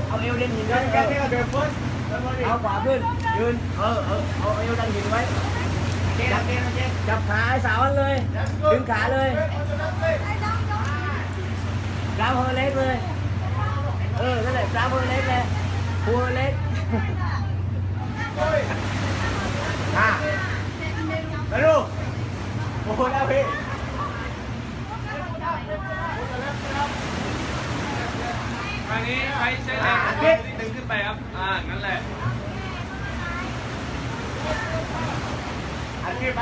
เอาเอวดันหินไว้เอาขวาขึ้นยืนเอาเอวดันหินไว้จับขาไอ้สาวเลยดึงขาเลยกราฟเฮอร์เล็กเลยนั่นแหละกราฟเฮอร์เล็กเลยพูเฮอร์เล็กไปดูโอ้โหแล้วพี่อันนี้ใช้แรงดึงขึ้นไปครับงั้นแหละอันคลิป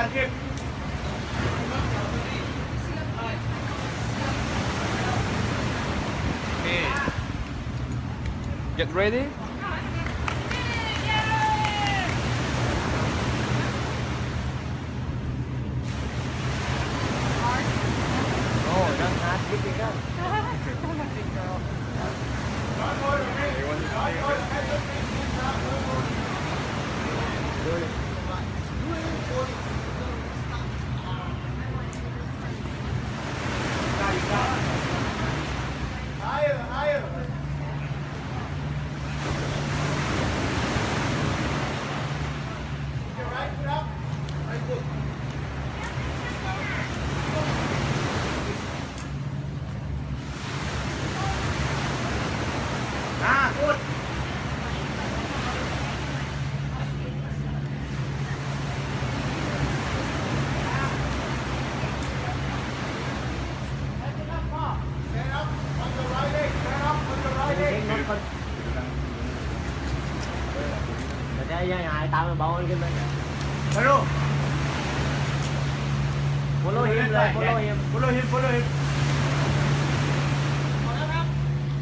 นี่ get ready đang hát cái gì đó good จะยังหายตามมันบอลขึ้นไปไปดูโฟโล่ฮิมเลยโฟโล่ฮิม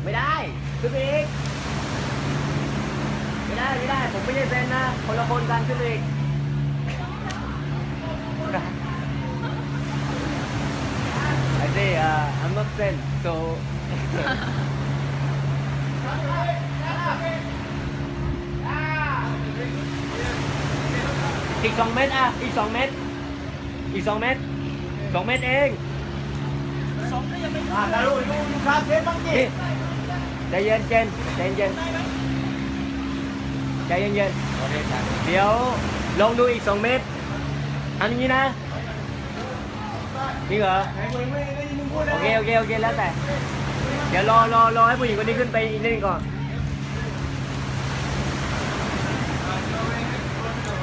ไม่ได้ขึ้นไปอีกไม่ได้ผมไม่ใช่เซนนะคนละคนกันขึ้นไปอีกI say I'm not Zen so อีก2 เมตรอีก 2 เมตร2 เมตรเองดูครับเทปบ้างดิใจเย็นเย็นเดี๋ยวลองดูอีก2 เมตรอันนี้นะนี่เหรอโอเคแล้วแต่เดี๋ยวรอให้ผู้หญิงคนนี้ขึ้นไปอีกนิดนึงก่อน